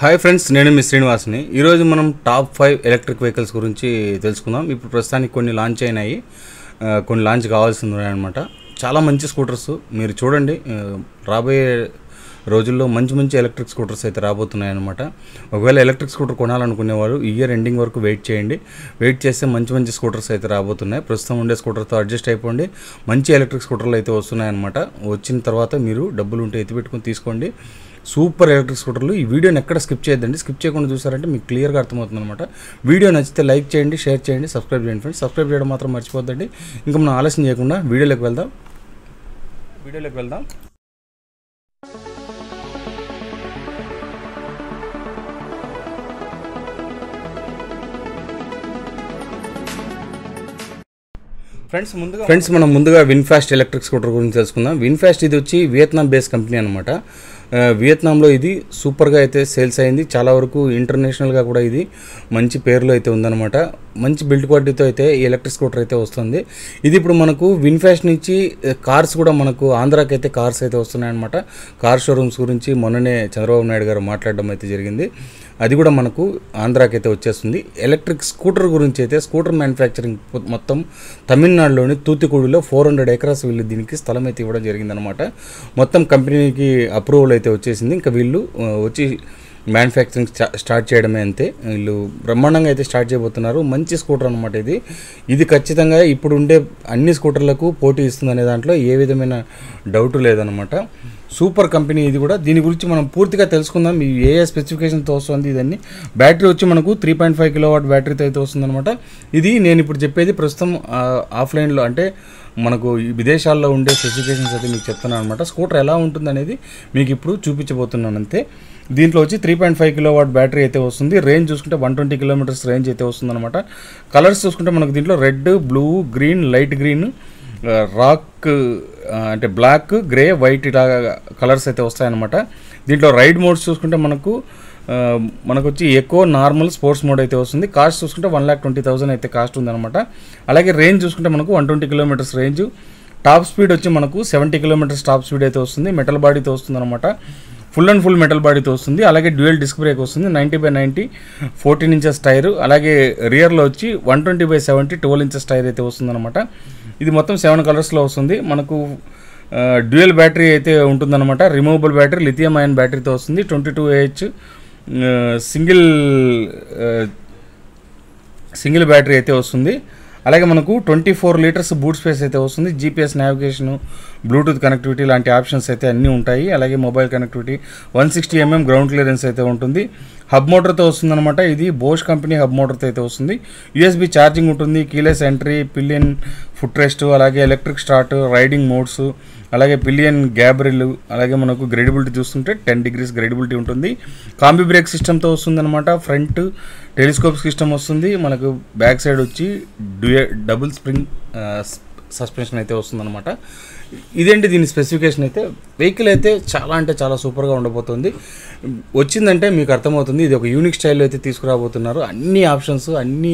Hi friends, నేను మీ శ్రీనివాస్ని. ఈరోజు మనం టాప్ 5 ఎలక్ట్రిక్ వెహికల్స్ గురించి తెలుసుకుందాం. ఇప్పుడు ప్రస్తుతానికి కొన్ని లాంచ్ అయినాయి, కొన్ని లాంచ్ కావాల్సింది ఉన్నాయన్నమాట. చాలా మంచి స్కూటర్స్ మీరు చూడండి. రాబోయే రోజుల్లో మంచి మంచి ఎలక్ట్రిక్ స్కూటర్స్ అయితే రాబోతున్నాయి అన్నమాట. ఒకవేళ ఎలక్ట్రిక్ స్కూటర్ కొనాలనుకునేవారు ఇయర్ ఎండింగ్ వరకు వెయిట్ చేయండి. వెయిట్ చేస్తే మంచి మంచి స్కూటర్స్ అయితే రాబోతున్నాయి. ప్రస్తుతం ఉండే స్కూటర్తో అడ్జస్ట్ అయిపోండి. మంచి ఎలక్ట్రిక్ స్కూటర్లు అయితే వస్తున్నాయి అన్నమాట. వచ్చిన తర్వాత మీరు డబ్బులు ఉంటే ఎత్తిపెట్టుకుని తీసుకోండి. సూపర్ ఎలక్ట్రిక్ స్కూటర్లు. ఈ వీడియోని ఎక్కడ స్కిప్ చేయొద్దండి. స్కిప్ చేయకుండా చూసారంటే మీకు క్లియర్గా అర్థమవుతుంది అనమాట. వీడియో నచ్చితే లైక్ చేయండి, షేర్ చేయండి, సబ్స్క్రైబ్ చేయండి ఫ్రెండ్స్. సబ్స్క్రైబ్ చేయడం మాత్రం మర్చిపోద్దండి. ఇంకా మనం ఆలస్యం చేయకుండా వీడియోలోకి వెళ్దాం. ఫ్రెండ్స్ మనం ముందుగా విన్ఫాస్ట్ ఎలక్ట్రిక్ స్కూటర్ గురించి తెలుసుకుందాం. విన్ఫాస్ట్ ఇది వచ్చి వియత్నాం బేస్ కంపెనీ అనమాట. వియత్నాంలో ఇది సూపర్గా అయితే సేల్స్ అయింది. చాలా వరకు ఇంటర్నేషనల్గా కూడా ఇది మంచి పేరులో అయితే ఉందన్నమాట. మంచి బిల్డ్ క్వాలిటీతో అయితే ఈ ఎలక్ట్రిక్ స్కూటర్ అయితే వస్తుంది. ఇది ఇప్పుడు మనకు విన్ఫాస్ట్ నుంచి కార్స్ కూడా మనకు ఆంధ్రాకి అయితే కార్స్ అయితే వస్తున్నాయన్నమాట. కార్ షోరూమ్స్ గురించి మొన్ననే చంద్రబాబు నాయుడు గారు మాట్లాడడం అయితే జరిగింది. అది కూడా మనకు ఆంధ్రాకి అయితే వచ్చేస్తుంది. ఎలక్ట్రిక్ స్కూటర్ గురించి అయితే స్కూటర్ మ్యానుఫ్యాక్చరింగ్ మొత్తం తమిళనాడులోని తూత్తుకుడిలో 400 acres వీళ్ళు దీనికి స్థలం అయితే ఇవ్వడం జరిగిందనమాట. మొత్తం కంపెనీకి అప్రూవల్ అయితే వచ్చేసింది. ఇంకా వీళ్ళు వచ్చి మ్యానుఫ్యాక్చరింగ్ స్టార్ట్ చేయడమే అంతే. వీళ్ళు బ్రహ్మాండంగా అయితే స్టార్ట్ చేయబోతున్నారు. మంచి స్కూటర్ అనమాట ఇది ఖచ్చితంగా ఇప్పుడు ఉండే అన్ని స్కూటర్లకు పోటీ ఇస్తుంది అనే దాంట్లో ఏ విధమైన డౌట్ లేదనమాట. సూపర్ కంపెనీ ఇది కూడా. దీని గురించి మనం పూర్తిగా తెలుసుకుందాం. ఏ స్పెసిఫికేషన్తో వస్తుంది ఇదన్నీ. బ్యాటరీ వచ్చి మనకు 3.5 kW బ్యాటరీతో అయితే వస్తుందన్నమాట. ఇది నేను ఇప్పుడు చెప్పేది ప్రస్తుతం ఆఫ్లైన్లో అంటే మనకు విదేశాల్లో ఉండే స్పెసిఫికేషన్స్ అయితే మీకు చెప్తున్నాను అనమాట. స్కూటర్ ఎలా ఉంటుంది అనేది మీకు ఇప్పుడు చూపించబోతున్నాను అంతే. దీంట్లో వచ్చి 3.5 kW బ్యాటరీ అయితే వస్తుంది. రేంజ్ చూసుకుంటే 120 km రేంజ్ అయితే వస్తుందన్నమాట. కలర్స్ చూసుకుంటే మనకు దీంట్లో red, blue, green, light green, rock అంటే బ్లాక్, గ్రే, వైట్ ఇలా కలర్స్ అయితే వస్తాయన్నమాట. దీంట్లో రైడ్ మోడ్స్ చూసుకుంటే మనకు వచ్చి ఎకో, నార్మల్, స్పోర్ట్స్ మోడ్ అయితే వస్తుంది. కాస్ట్ చూసుకుంటే 1,20,000 అయితే కాస్ట్ ఉందన్నమాట. అలాగే రేంజ్ చూసుకుంటే మనకు 120 km రేంజ్. టాప్ స్పీడ్ వచ్చి మనకు 70 km టాప్ స్పీడ్ అయితే వస్తుంది. మెటల్ బాడీతో వస్తుంది అనమాట. ఫుల్ అండ్ ఫుల్ మెటల్ బాడీతో వస్తుంది. అలాగే డ్యూయల్ డిస్క్ బ్రేక్ వస్తుంది. 90/90 14 inches టైర్. అలాగే రియర్లో వచ్చి 120/70 12 inches టైర్ అయితే వస్తుంది అనమాట. ఇది మొత్తం 7 కలర్స్లో వస్తుంది. మనకు డ్యూయల్ బ్యాటరీ అయితే ఉంటుందన్నమాట. రిమూవబుల్ బ్యాటరీ, లిథియం అయన్ బ్యాటరీతో వస్తుంది. 22Ah సింగిల్ బ్యాటరీ అయితే వస్తుంది. అలాగే మనకు 24 liters బూట్ స్పేస్ అయితే వస్తుంది. GPS నావిగేషను, బ్లూటూత్ కనెక్టివిటీ లాంటి ఆప్షన్స్ అయితే అన్నీ ఉంటాయి. అలాగే mobile connectivity, 160 mm ground clearance అయితే ఉంటుంది. హబ్ మోటార్తో వస్తుందన్నమాట. ఇది బోష్ కంపెనీ హబ్ మోటార్తో అయితే వస్తుంది. USB ఛార్జింగ్ ఉంటుంది. Keyless entry, pillion foot rest, అలాగే ఎలక్ట్రిక్ స్టార్ట్, రైడింగ్ మోడ్స్, అలాగే పిలియన్ గ్యాబ్రిల్, అలాగే మనకు గ్రేడబిలిటీ చూస్తుంటే 10 degrees గ్రేడబిలిటీ ఉంటుంది. కాంబీ బ్రేక్ సిస్టమ్తో వస్తుందన్నమాట. ఫ్రంట్ టెలిస్కోప్ సిస్టమ్ వస్తుంది. మనకు బ్యాక్ సైడ్ వచ్చి డబుల్ స్ప్రింగ్ సస్పెన్షన్ అయితే వస్తుందన్నమాట. ఇదేంటి దీని స్పెసిఫికేషన్ అయితే. వెహికల్ అయితే చాలా అంటే చాలా సూపర్గా ఉండబోతుంది. వచ్చిందంటే మీకు అర్థమవుతుంది. ఇది ఒక యూనిక్ స్టైల్లో అయితే తీసుకురాబోతున్నారు. అన్ని ఆప్షన్స్ అన్నీ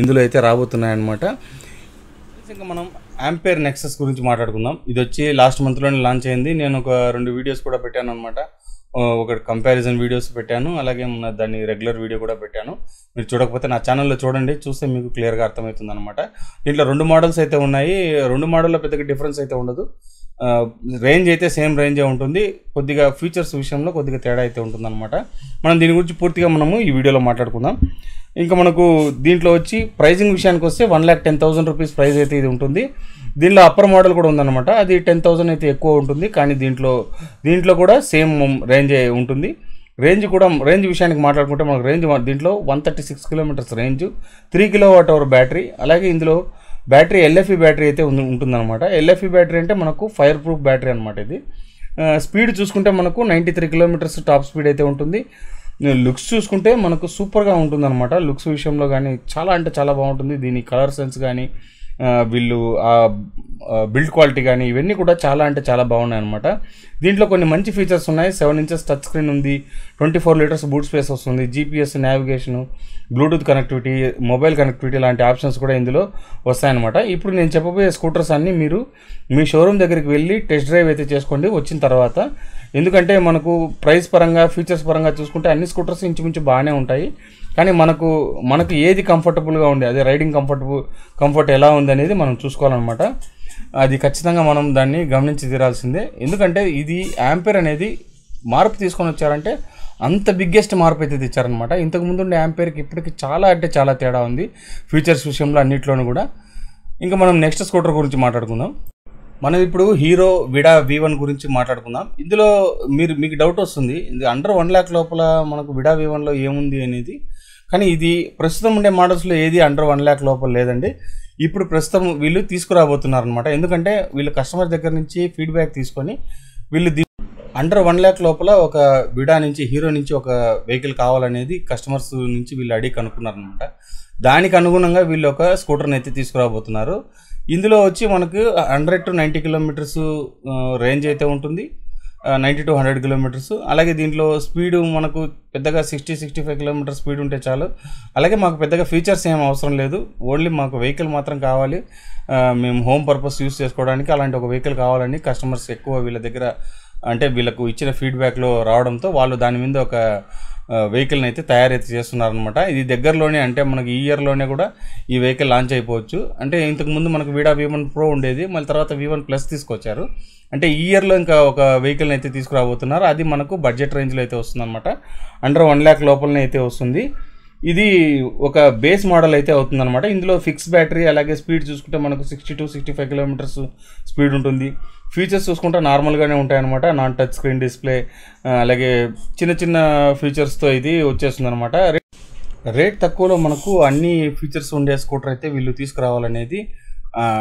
ఇందులో అయితే రాబోతున్నాయన్నమాట. ఇంకా మనం ఆంపేర్ నెక్సస్ గురించి మాట్లాడుకుందాం. ఇది వచ్చి లాస్ట్ మంత్లోనే లాంచ్ అయింది. నేను ఒక 2 వీడియోస్ కూడా పెట్టాను అనమాట. ఒక కంపారిజన్ వీడియోస్ పెట్టాను, అలాగే దాన్ని రెగ్యులర్ వీడియో కూడా పెట్టాను. మీరు చూడకపోతే నా ఛానల్లో చూడండి, చూస్తే మీకు క్లియర్గా అర్థమవుతుంది అనమాట. దీంట్లో 2 మోడల్స్ అయితే ఉన్నాయి. 2 మోడల్లో పెద్దగా డిఫరెన్స్ అయితే ఉండదు. రేంజ్ అయితే సేమ్ రేంజే ఉంటుంది. కొద్దిగా ఫీచర్స్ విషయంలో కొద్దిగా తేడా అయితే ఉంటుందన్నమాట. మనం దీని గురించి పూర్తిగా మనము ఈ వీడియోలో మాట్లాడుకుందాం. ఇంకా మనకు దీంట్లో వచ్చి ప్రైజింగ్ విషయానికి వస్తే 1,10,000 rupees ప్రైస్ అయితే ఇది ఉంటుంది. దీనిలో అప్పర్ మోడల్ కూడా ఉందన్నమాట. అది 10,000 అయితే ఎక్కువ ఉంటుంది. కానీ దీంట్లో కూడా సేమ్ రేంజే ఉంటుంది. రేంజ్ విషయానికి మాట్లాడుకుంటే మనకు రేంజ్ దీంట్లో 136 km రేంజ్, 3 kWh బ్యాటరీ. అలాగే ఇందులో బ్యాటరీ LFE బ్యాటరీ అయితే ఉంటుందన్నమాట. LFE బ్యాటరీ అంటే మనకు ఫైర్ ప్రూఫ్ బ్యాటరీ అనమాట. ఇది స్పీడ్ చూసుకుంటే మనకు 93 km టాప్ స్పీడ్ అయితే ఉంటుంది. లుక్స్ చూసుకుంటే మనకు సూపర్గా ఉంటుందన్నమాట. లుక్స్ విషయంలో కానీ చాలా అంటే చాలా బాగుంటుంది. దీని కలర్ సెన్స్ కానీ వీళ్ళు బిల్డ్ క్వాలిటీ కానీ ఇవన్నీ కూడా చాలా అంటే చాలా బాగున్నాయి అనమాట. దీంట్లో కొన్ని మంచి ఫీచర్స్ ఉన్నాయి. 7 inches టచ్ స్క్రీన్ ఉంది. 24 లీటర్స్ బూట్ స్పేస్ వస్తుంది, GPS, navigation, Bluetooth connectivity, mobile connectivity లాంటి ఆప్షన్స్ కూడా ఇందులో వస్తాయన్నమాట. ఇప్పుడు నేను చెప్పబోయే స్కూటర్స్ అన్నీ మీరు మీ షోరూమ్ దగ్గరికి వెళ్ళి టెస్ట్ డ్రైవ్ అయితే చేసుకోండి వచ్చిన తర్వాత. ఎందుకంటే మనకు ప్రైస్ పరంగా, ఫీచర్స్ పరంగా చూసుకుంటే అన్ని స్కూటర్స్ ఇంచుమించు బాగానే ఉంటాయి. కానీ మనకు ఏది కంఫర్టబుల్గా ఉంది, అదే రైడింగ్ కంఫర్ట్ ఎలా ఉంది అనేది మనం చూసుకోవాలన్నమాట. అది ఖచ్చితంగా మనం దాన్ని గమనించి తీరాల్సిందే. ఎందుకంటే ఇది యాంపేర్ అనేది మార్పు తీసుకొని వచ్చారంటే అంత బిగ్గెస్ట్ మార్పు అయితే తెచ్చారనమాట. ఇంతకుముందు ఉండే యాంపేర్కి ఇప్పటికి చాలా అంటే చాలా తేడా ఉంది ఫీచర్స్ విషయంలో అన్నిట్లోనూ కూడా. ఇంకా మనం నెక్స్ట్ స్కూటర్ గురించి మాట్లాడుకుందాం. మనం ఇప్పుడు హీరో విడా V1 గురించి మాట్లాడుకుందాం. ఇందులో మీకు డౌట్ వస్తుంది, ఇది అండర్ 1 lakh లోపల మనకు విడా V1లో ఏముంది అనేది. కానీ ఇది ప్రస్తుతం ఉండే మోడల్స్లో ఏది అండర్ 1 lakh లోపల లేదండి. ఇప్పుడు ప్రస్తుతం వీళ్ళు తీసుకురాబోతున్నారు అనమాట. ఎందుకంటే వీళ్ళు కస్టమర్ దగ్గర నుంచి ఫీడ్బ్యాక్ తీసుకొని వీళ్ళు అండర్ 1 lakh లోపల ఒక విడా నుంచి, హీరో నుంచి ఒక వెహికల్ కావాలనేది కస్టమర్స్ నుంచి వీళ్ళు అడిగి కనుక్కున్నారనమాట. దానికి అనుగుణంగా వీళ్ళు ఒక స్కూటర్ని అయితే తీసుకురాబోతున్నారు. ఇందులో వచ్చి మనకు 100 to 90 కిలోమీటర్స్ రేంజ్ అయితే ఉంటుంది, 90 to 100 కిలోమీటర్స్. అలాగే దీంట్లో స్పీడు మనకు పెద్దగా 60-65 కిలోమీటర్ స్పీడ్ ఉంటే చాలు. అలాగే మాకు పెద్దగా ఫీచర్స్ ఏం అవసరం లేదు, ఓన్లీ మాకు వెహికల్ మాత్రం కావాలి, మేము హోమ్ పర్పస్ యూస్ చేసుకోవడానికి అలాంటి ఒక వెహికల్ కావాలని కస్టమర్స్ ఎక్కువ వీళ్ళ దగ్గర, అంటే వీళ్ళకు ఇచ్చిన ఫీడ్బ్యాక్లో రావడంతో వాళ్ళు దాని మీద ఒక వెహికల్ని అయితే తయారైతే చేస్తున్నారనమాట. ఇది దగ్గరలోనే, అంటే మనకి ఈ ఇయర్లోనే కూడా ఈ వెహికల్ లాంచ్ అయిపోవచ్చు. అంటే ఇంతకుముందు మనకు విడా V1 Pro ఉండేది, మళ్ళీ తర్వాత V1 Plus తీసుకొచ్చారు. అంటే ఈ ఇయర్లో ఇంకా ఒక వెహికల్ని అయితే తీసుకురాబోతున్నారు. అది మనకు బడ్జెట్ రేంజ్లో అయితే వస్తుందన్నమాట. అండర్ 1 lakh లోపలనే అయితే వస్తుంది. ఇది ఒక బేస్ మోడల్ అయితే అవుతుందన్నమాట. ఇందులో ఫిక్స్ బ్యాటరీ, అలాగే స్పీడ్ చూసుకుంటే మనకు 60 to 65 కిలోమీటర్స్ స్పీడ్ ఉంటుంది. ఫీచర్స్ చూసుకుంటే నార్మల్గానే ఉంటాయన్నమాట. నాన్ టచ్ స్క్రీన్ డిస్ప్లే, అలాగే చిన్న చిన్న ఫీచర్స్తో ఇది వచ్చేస్తుంది అనమాట. రేట్ తక్కువలో మనకు అన్ని ఫీచర్స్ ఉండే స్కూటర్ అయితే వీళ్ళు తీసుకురావాలనేది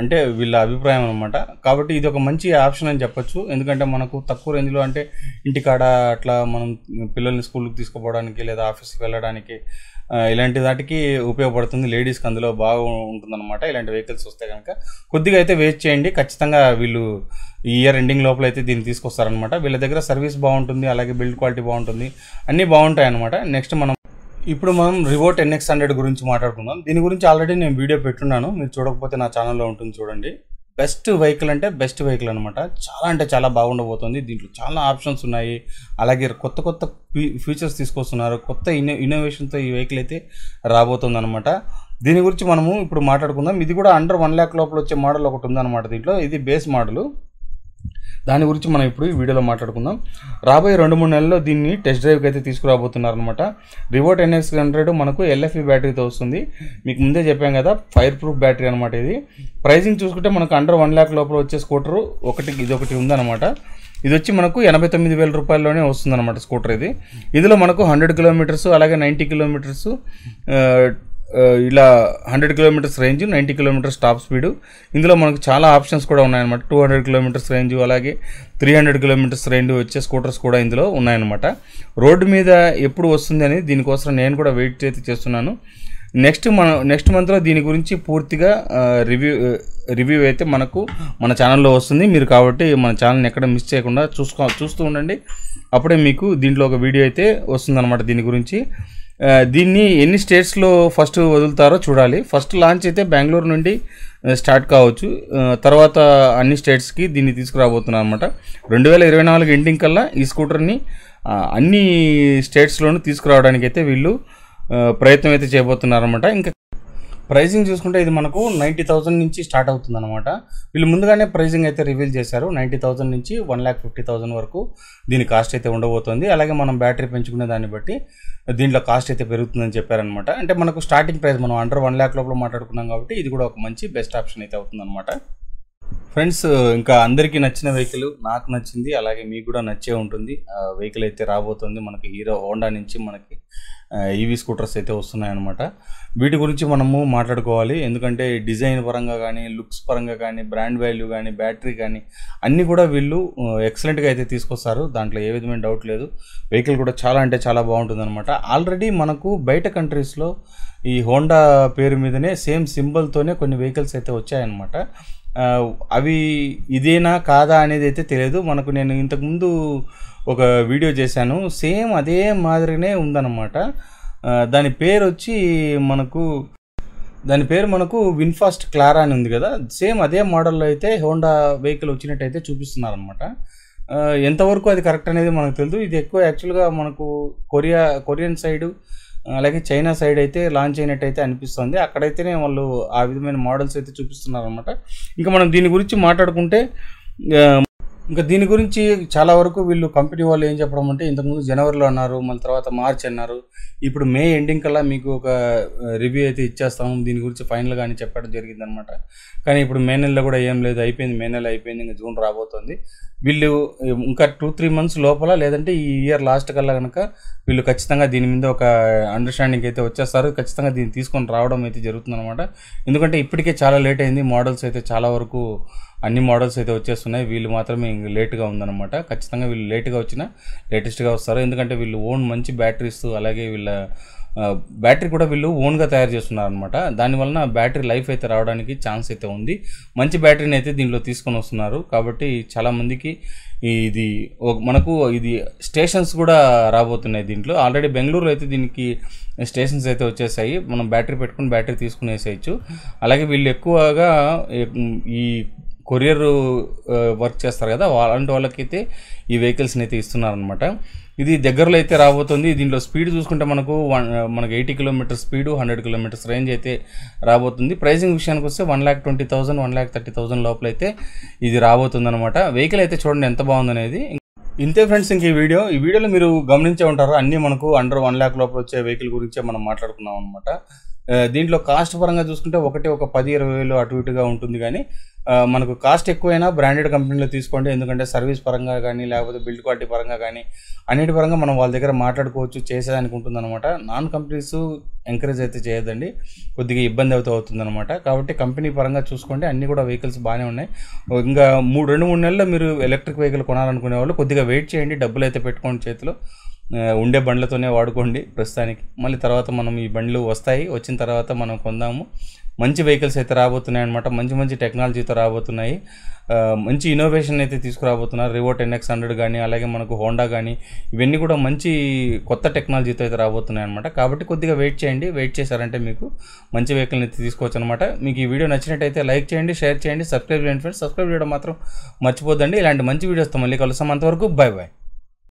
అంటే వీళ్ళ అభిప్రాయం అనమాట. కాబట్టి ఇది ఒక మంచి ఆప్షన్ అని చెప్పొచ్చు. ఎందుకంటే మనకు తక్కువ రేంజ్లో, అంటే ఇంటికాడ అట్లా మనం పిల్లల్ని స్కూల్కి తీసుకుపోవడానికి లేదా ఆఫీస్కి వెళ్ళడానికి ఇలాంటి వాటికి ఉపయోగపడుతుంది. లేడీస్కి అందులో బాగా ఉంటుందన్నమాట. ఇలాంటి వెహికల్స్ వస్తే కనుక కొద్దిగా అయితే వెయిట్ చేయండి, ఖచ్చితంగా వీళ్ళు ఈ ఇయర్ ఎండింగ్ లోపల అయితే దీన్ని తీసుకొస్తారనమాట. వీళ్ళ దగ్గర సర్వీస్ బాగుంటుంది, అలాగే బిల్డ్ క్వాలిటీ బాగుంటుంది, అన్నీ బాగుంటాయి అనమాట. నెక్స్ట్ ఇప్పుడు మనం రివోట్ NX100 గురించి మాట్లాడుకుందాం. దీని గురించి ఆల్రెడీ నేను వీడియో పెట్టున్నాను, మీరు చూడకపోతే నా ఛానల్లో ఉంటుంది చూడండి. బెస్ట్ వెహికల్ అంటే బెస్ట్ వెహికల్ అనమాట. చాలా అంటే చాలా బాగుండబోతుంది. దీంట్లో చాలా ఆప్షన్స్ ఉన్నాయి, అలాగే కొత్త కొత్త ఫీచర్స్ తీసుకొస్తున్నారు. కొత్త ఇన్నోవేషన్తో ఈ వెహికల్ అయితే రాబోతుంది అనమాట. దీని గురించి మనము ఇప్పుడు మాట్లాడుకుందాం. ఇది కూడా అండర్ 1 lakh లోపల వచ్చే మోడల్ ఒకటి ఉందన్నమాట. దీంట్లో ఇది బేస్ మోడలు. దాని గురించి మనం ఇప్పుడు ఈ వీడియోలో మాట్లాడుకుందాం. రాబోయే 2-3 నెలల్లో దీన్ని టెస్ట్ డ్రైవ్కి అయితే తీసుకురాబోతున్నారనమాట. రివోట్ NX100 మనకు LFP బ్యాటరీతో వస్తుంది. మీకు ముందే చెప్పాం కదా, ఫైర్ ప్రూఫ్ బ్యాటరీ అనమాట. ఇది ప్రైసింగ్ చూసుకుంటే మనకు అండర్ 1 lakh లోపల వచ్చే స్కూటరు ఇదొకటి ఉందన్నమాట. ఇది వచ్చి మనకు 89,000 రూపాయల్లోనే వస్తుందన్నమాట స్కూటర్ ఇది. ఇందులో మనకు 100 కిలోమీటర్స్, అలాగే 90 కిలోమీటర్స్, ఇలా 100 kilometres range, 90 kilometres top speed. ఇందులో మనకు చాలా ఆప్షన్స్ కూడా ఉన్నాయన్నమాట. 200 కిలోమీటర్స్ రేంజ్, అలాగే 300 కిలోమీటర్స్ రేంజ్ వచ్చే స్కూటర్స్ కూడా ఇందులో ఉన్నాయన్నమాట. రోడ్డు మీద ఎప్పుడు వస్తుంది అని దీనికోసం నేను కూడా వెయిట్ అయితే చేస్తున్నాను. నెక్స్ట్ మంత్లో దీని గురించి పూర్తిగా రివ్యూ అయితే మనకు మన ఛానల్లో వస్తుంది. మీరు కాబట్టి మన ఛానల్ని ఎక్కడ మిస్ చేయకుండా చూస్తూ ఉండండి. అప్పుడే మీకు దీంట్లో ఒక వీడియో అయితే వస్తుందన్నమాట దీని గురించి. దీన్ని ఎన్ని స్టేట్స్లో ఫస్ట్ వదులుతారో చూడాలి. ఫస్ట్ లాంచ్ అయితే బెంగళూరు నుండి స్టార్ట్ కావచ్చు, తర్వాత అన్ని స్టేట్స్కి దీన్ని తీసుకురాబోతున్నారు అనమాట. 2024 ఎండింగ్ కల్లా ఈ స్కూటర్ని అన్ని స్టేట్స్లోనూ తీసుకురావడానికి అయితే వీళ్ళు ప్రయత్నం అయితే చేయబోతున్నారన్నమాట. ఇంకా ప్రైజింగ్ చూసుకుంటే ఇది మనకు 90,000 నుంచి స్టార్ట్ అవుతుంది అనమాట. వీళ్ళు ముందుగానే ప్రైజింగ్ అయితే రివీల్ చేశారు. 90,000 నుంచి 1,50,000 వరకు దీని కాస్ట్ అయితే ఉండబోతుంది. అలాగే మనం బ్యాటరీ పెంచుకునే దాన్ని బట్టి దీంట్లో కాస్ట్ అయితే పెరుగుతుందని చెప్పారనమాట. అంటే మనకు స్టార్టింగ్ ప్రైస్ మనం అండర్ 1 lakh లోపల మాట్లాడుకున్నాం కాబట్టి ఇది కూడా ఒక మంచి బెస్ట్ ఆప్షన్ అయితే అవుతుందన్నమాట. ఫ్రెండ్స్, ఇంకా అందరికీ నచ్చిన వెహికల్ నాకు నచ్చింది, అలాగే మీకు కూడా నచ్చే ఉంటుంది. వెహికల్ అయితే రాబోతుంది మనకి హోండా నుంచి మనకి ఈవీ స్కూటర్స్ అయితే వస్తున్నాయన్నమాట. వీటి గురించి మనము మాట్లాడుకోవాలి. ఎందుకంటే డిజైన్ పరంగా కానీ, లుక్స్ పరంగా కానీ, బ్రాండ్ వాల్యూ కానీ, బ్యాటరీ కానీ అన్నీ కూడా వీళ్ళు ఎక్సలెంట్గా అయితే తీసుకొస్తారు. దాంట్లో ఏ విధమైన డౌట్ లేదు. వెహికల్ కూడా చాలా అంటే చాలా బాగుంటుంది అనమాట. ఆల్రెడీ మనకు బయట కంట్రీస్లో ఈ హోండా పేరు మీదనే సేమ్ సింబల్తోనే కొన్ని వెహికల్స్ అయితే వచ్చాయన్నమాట. అవి ఇదేనా కాదా అనేది అయితే తెలియదు మనకు. నేను ఇంతకుముందు ఒక వీడియో చేశాను, సేమ్ అదే మాదిరిగానే ఉందన్నమాట. దాని పేరు వచ్చి మనకు విన్ఫాస్ట్ క్లారా అని ఉంది కదా, సేమ్ అదే మోడల్లో అయితే హోండా వెహికల్ వచ్చినట్టయితే చూపిస్తున్నారనమాట. ఎంతవరకు అది కరెక్ట్ అనేది మనకు తెలియదు. ఇది ఎక్కువ యాక్చువల్గా మనకు కొరియన్ సైడు అలాగే చైనా సైడ్ అయితే లాంచ్ అయినట్టయితే అనిపిస్తుంది. అక్కడైతేనే వాళ్ళు ఆ విధమైన మోడల్స్ అయితే చూపిస్తున్నారనమాట. ఇంకా మనం దీని గురించి మాట్లాడుకుంటే, ఇంకా దీని గురించి చాలా వరకు వీళ్ళు కంపెనీ వాళ్ళు ఏం చెప్పడం అంటే, ఇంతకుముందు జనవరిలో అన్నారు, మళ్ళీ తర్వాత మార్చ్ అన్నారు, ఇప్పుడు మే ఎండింగ్ కల్లా మీకు ఒక రివ్యూ అయితే ఇచ్చేస్తాము దీని గురించి ఫైనల్గా అని చెప్పడం జరిగిందనమాట. కానీ ఇప్పుడు మే నెలలో కూడా ఏం లేదు, అయిపోయింది, మే నెల అయిపోయింది, ఇంకా జూన్ రాబోతుంది. వీళ్ళు ఇంకా 2-3 months లోపల, లేదంటే ఈ ఇయర్ లాస్ట్ కల్లా కనుక వీళ్ళు ఖచ్చితంగా దీని మీద ఒక అండర్స్టాండింగ్ అయితే వచ్చేస్తారు. ఖచ్చితంగా దీన్ని తీసుకొని రావడం అయితే జరుగుతుందన్నమాట. ఎందుకంటే ఇప్పటికే చాలా లేట్ అయింది, మోడల్స్ అయితే చాలా వరకు అన్ని మోడల్స్ అయితే వచ్చేస్తున్నాయి. వీళ్ళు మాత్రమే లేట్గా ఉందన్నమాట. ఖచ్చితంగా వీళ్ళు లేట్గా వచ్చినా లేటెస్ట్గా వస్తారు. ఎందుకంటే వీళ్ళు ఓన్ మంచి బ్యాటరీస్, అలాగే వీళ్ళ బ్యాటరీ కూడా వీళ్ళు ఓన్గా తయారు చేస్తున్నారు అనమాట. దానివలన బ్యాటరీ లైఫ్ అయితే రావడానికి ఛాన్స్ అయితే ఉంది. మంచి బ్యాటరీని అయితే దీనిలో తీసుకొని వస్తున్నారు. కాబట్టి చాలామందికి మనకు ఇది స్టేషన్స్ కూడా రాబోతున్నాయి దీంట్లో. ఆల్రెడీ బెంగళూరులో అయితే దీనికి స్టేషన్స్ అయితే వచ్చేసాయి. మనం బ్యాటరీ పెట్టుకుని బ్యాటరీ తీసుకుని వేసేయచ్చు. అలాగే వీళ్ళు ఎక్కువగా ఈ కొరియర్ వర్క్ చేస్తారు కదా, అలాంటి వాళ్ళకైతే ఈ వెహికల్స్ని అయితే ఇస్తున్నారనమాట. ఇది దగ్గరలో అయితే రాబోతుంది. దీంట్లో స్పీడ్ చూసుకుంటే మనకు 80 km స్పీడు, 100 km రేంజ్ అయితే రాబోతుంది. ప్రైసింగ్ విషయానికి వస్తే 1,20,000 1,30,000 లోపల అయితే ఇది రాబోతుంది అనమాట. వెహికల్ అయితే చూడండి ఎంత బాగుందనేది. ఇంతే ఫ్రెండ్స్, ఇంక ఈ వీడియోలో మీరు గమనించే ఉంటారు, అన్నీ మనకు అండర్ 1 lakh లోపల వచ్చే వెహికల్ గురించే మనం మాట్లాడుకున్నాం అనమాట. దీంట్లో కాస్ట్ పరంగా చూసుకుంటే ఒక 10-20 వేలు అటు ఇటుగా ఉంటుంది. కానీ మనకు కాస్ట్ ఎక్కువైనా బ్రాండెడ్ కంపెనీలో తీసుకోండి. ఎందుకంటే సర్వీస్ పరంగా కానీ, లేకపోతే బిల్డ్ క్వాలిటీ పరంగా కానీ, అన్నిటి పరంగా మనం వాళ్ళ దగ్గర మాట్లాడుకోవచ్చు, చేసేదానికి ఉంటుందన్నమాట. నాన్ కంపెనీస్ ఎంకరేజ్ అయితే చేయొద్దండి, కొద్దిగా ఇబ్బంది అవుతుందన్నమాట. కాబట్టి కంపెనీ పరంగా చూసుకోండి, అన్నీ కూడా వెహికల్స్ బాగానే ఉన్నాయి. ఇంకా 2-3 నెలల్లో మీరు ఎలక్ట్రిక్ వెహికల్ కొనాలనుకునే వాళ్ళు కొద్దిగా వెయిట్ చేయండి, డబ్బులు అయితే పెట్టుకోండి చేతిలో. ఉండే బండ్లతోనే వాడుకోండి ప్రస్తుతానికి. మళ్ళీ తర్వాత మనం ఈ బండ్లు వస్తాయి, వచ్చిన తర్వాత మనం కొందాము. మంచి వెహికల్స్ అయితే రాబోతున్నాయి అనమాట. మంచి టెక్నాలజీతో రాబోతున్నాయి. మంచి ఇన్నోవేషన్ అయితే తీసుకురాబోతున్నారు. రివో 10X100 కానీ, అలాగే మనకు హోండా కానీ, ఇవన్నీ కూడా మంచి కొత్త టెక్నాలజీతో అయితే రాబోతున్నాయి అనమాట. కాబట్టి కొద్దిగా వెయిట్ చేయండి. వెయిట్ చేశారంటే మీకు మంచి వెహికల్ని అయితే తీసుకోవచ్చు అనమాట. మీకు ఈ వీడియో నచ్చినట్టయితే లైక్ చేయండి, షేర్ చేయండి, సబ్స్క్రైబ్ చేయండి ఫ్రెండ్స్. సబ్స్క్రైబ్ చేయడం మాత్రం మర్చిపోద్దండి. ఇలాంటి మంచి వీడియోస్తో మళ్ళీ కలుస్తాం. అంతవరకు బై.